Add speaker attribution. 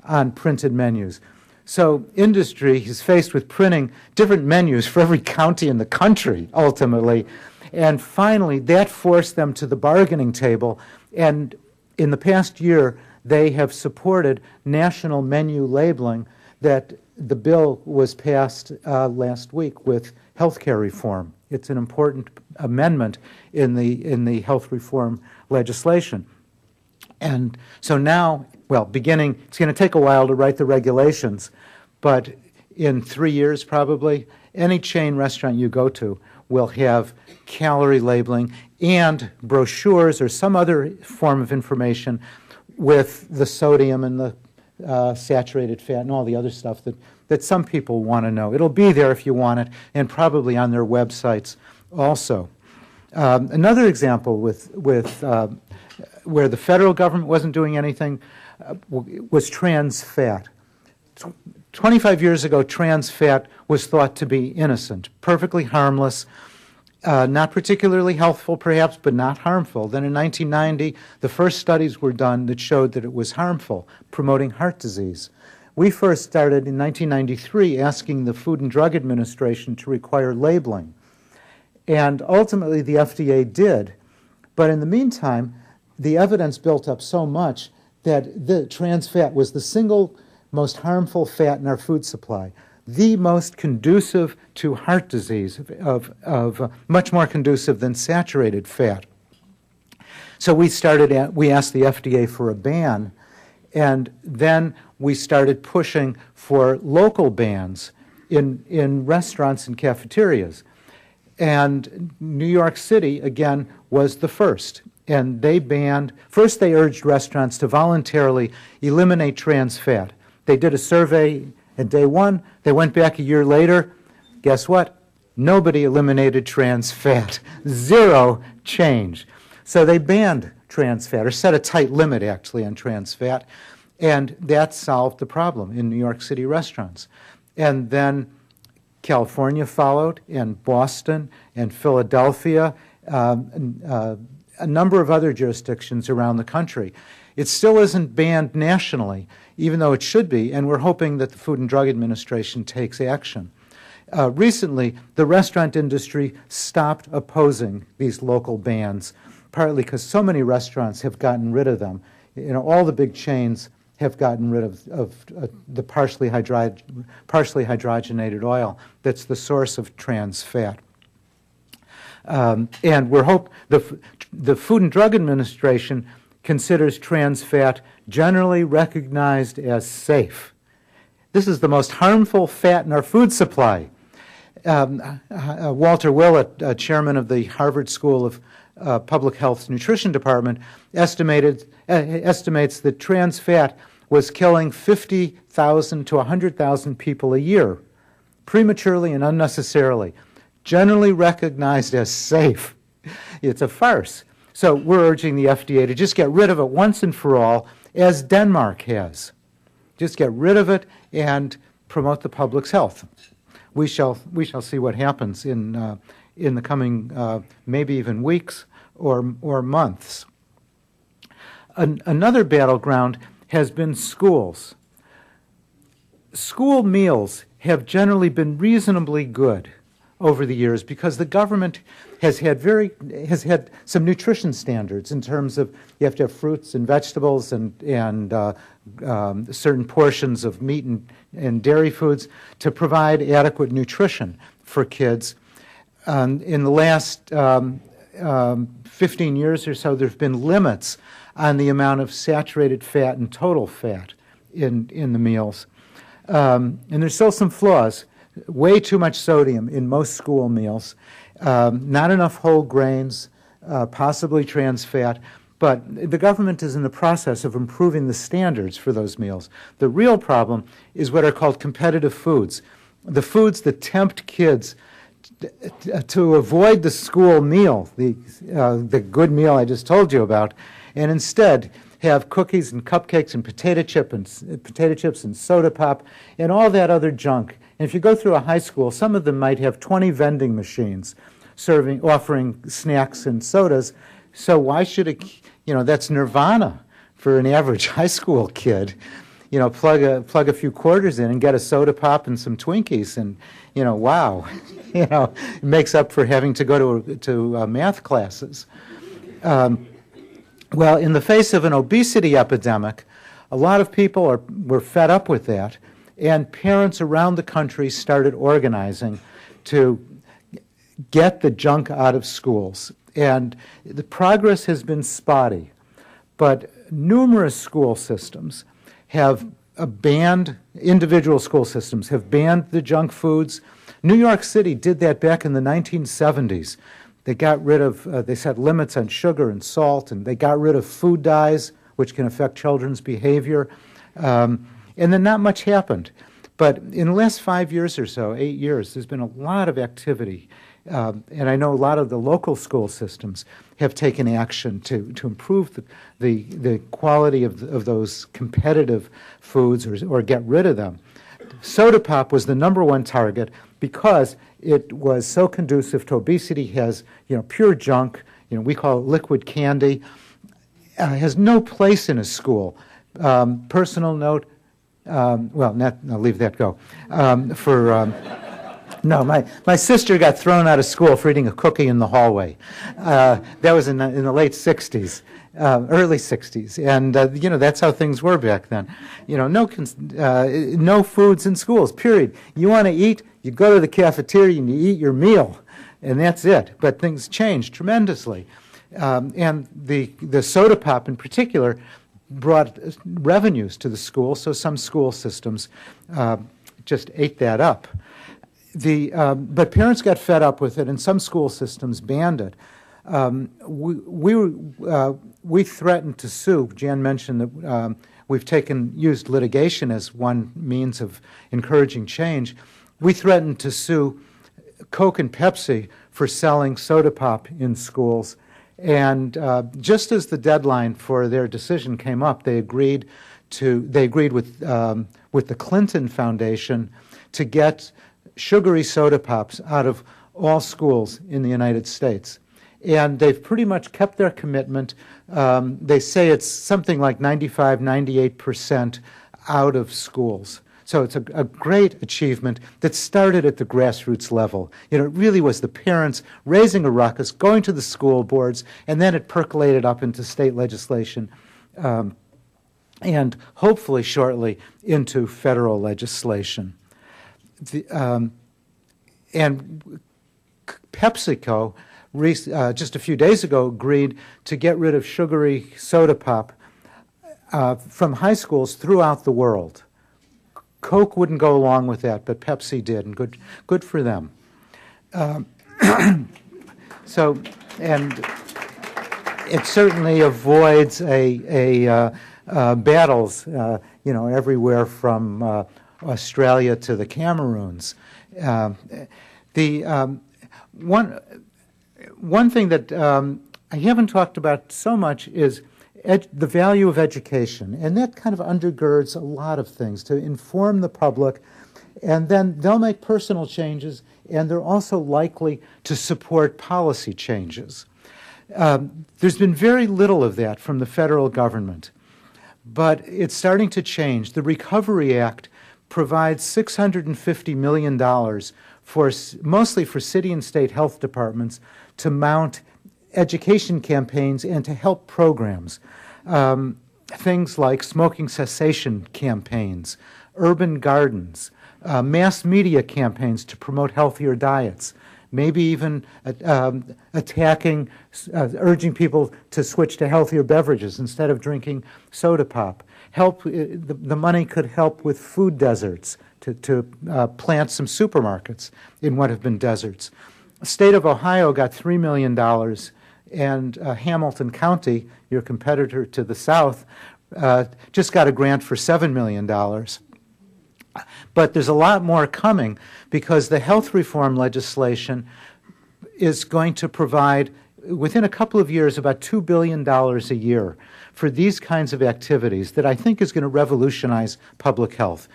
Speaker 1: on printed menus. So industry is faced with printing different menus for every county in the country, ultimately. And finally, that forced them to the bargaining table. And in the past year, they have supported national menu labeling. That the bill was passed last week with healthcare reform. It's an important amendment in the health reform legislation. And so now, well, it's going to take a while to write the regulations, but in 3 years probably, any chain restaurant you go to will have calorie labeling and brochures or some other form of information with the sodium and the saturated fat and all the other stuff that some people want to know. It'll be there if you want it, and probably on their websites also. Another example with where the federal government wasn't doing anything was trans fat. 25 years ago, trans fat was thought to be innocent, perfectly harmless, not particularly healthful perhaps, but not harmful. Then in 1990, the first studies were done that showed that it was harmful, promoting heart disease. We first started in 1993 asking the Food and Drug Administration to require labeling. And ultimately the FDA did. But in the meantime, the evidence built up so much that the trans fat was the single most harmful fat in our food supply, the most conducive to heart disease, much more conducive than saturated fat. So we asked the FDA for a ban, and then we started pushing for local bans in restaurants and cafeterias. And New York City, again, was the first. And they urged restaurants to voluntarily eliminate trans fat. They did a survey at day one. They went back a year later. Guess what? Nobody eliminated trans fat. Zero change. So they banned trans fat, or set a tight limit, actually, on trans fat. And that solved the problem in New York City restaurants. And then California followed, and Boston, and Philadelphia, a number of other jurisdictions around the country. It still isn't banned nationally, even though it should be, and we're hoping that the Food and Drug Administration takes action. Recently, the restaurant industry stopped opposing these local bans, partly because so many restaurants have gotten rid of them. You know, all the big chains have gotten rid of the partially hydrogenated oil that's the source of trans fat. And the Food and Drug Administration considers trans fat generally recognized as safe. This is the most harmful fat in our food supply. Walter Willett, chairman of the Harvard School of Public Health's Nutrition Department, estimates that trans fat was killing 50,000 to 100,000 people a year, prematurely and unnecessarily, generally recognized as safe. It's a farce. So we're urging the FDA to just get rid of it once and for all, as Denmark has. Just get rid of it and promote the public's health. We shall see what happens in the coming maybe even weeks or months. Another battleground has been schools. School meals have generally been reasonably good over the years because the government has had some nutrition standards in terms of you have to have fruits and vegetables and certain portions of meat and dairy foods to provide adequate nutrition for kids. In the last 15 years or so, there have been limits on the amount of saturated fat and total fat in the meals. And there's still some flaws. Way too much sodium in most school meals, not enough whole grains, possibly trans fat, but the government is in the process of improving the standards for those meals. The real problem is what are called competitive foods, the foods that tempt kids to avoid the school meal, the good meal I just told you about, and instead have cookies and cupcakes and potato chips and soda pop and all that other junk. And if you go through a high school, some of them might have 20 vending machines offering snacks and sodas. So why should that's nirvana for an average high school kid. plug a few quarters in and get a soda pop and some Twinkies, and wow, it makes up for having to go to math classes. Well, in the face of an obesity epidemic, a lot of people were fed up with that, and parents around the country started organizing to get the junk out of schools. And the progress has been spotty, but numerous school systems have individual school systems have banned the junk foods. New York City did that back in the 1970s. They got rid of, they set limits on sugar and salt, and they got rid of food dyes, which can affect children's behavior. And then not much happened. But in the last 5 years or so, 8 years, there's been a lot of activity. And I know a lot of the local school systems have taken action to improve the quality of those competitive foods or get rid of them. Soda pop was the #1 target because it was so conducive to obesity. Has pure junk. We call it liquid candy. Has no place in a school. Personal note. I'll leave that go. No, my sister got thrown out of school for eating a cookie in the hallway. That was in the late 60s, early 60s, and that's how things were back then. No foods in schools. Period. You want to eat, you go to the cafeteria and you eat your meal, and that's it. But things changed tremendously, and the soda pop in particular brought revenues to the school. So some school systems just ate that up. But parents got fed up with it, and some school systems banned it. We threatened to sue. Jan mentioned that we've used litigation as one means of encouraging change. We threatened to sue Coke and Pepsi for selling soda pop in schools. And just as the deadline for their decision came up, they agreed with the Clinton Foundation to get sugary soda pops out of all schools in the United States. And they've pretty much kept their commitment. They say it's something like 95, 98% out of schools. So it's a great achievement that started at the grassroots level. It really was the parents raising a ruckus, going to the school boards, and then it percolated up into state legislation and hopefully shortly into federal legislation. And PepsiCo just a few days ago agreed to get rid of sugary soda pop from high schools throughout the world. Coke wouldn't go along with that, but Pepsi did, and good for them. And it certainly avoids battles, everywhere from Australia to the Cameroons. One thing that I haven't talked about so much is the value of education, and that kind of undergirds a lot of things to inform the public, and then they'll make personal changes, and they're also likely to support policy changes. There's been very little of that from the federal government, but it's starting to change. The Recovery Act provides $650 million mostly for city and state health departments to mount education campaigns and to help programs. Things like smoking cessation campaigns, urban gardens, mass media campaigns to promote healthier diets, maybe even urging people to switch to healthier beverages instead of drinking soda pop. The money could help with food deserts, to plant some supermarkets in what have been deserts. The state of Ohio got $3 million, and Hamilton County, your competitor to the south, just got a grant for $7 million. But there's a lot more coming because the health reform legislation is going to provide, within a couple of years, about $2 billion a year for these kinds of activities that I think is going to revolutionize public health.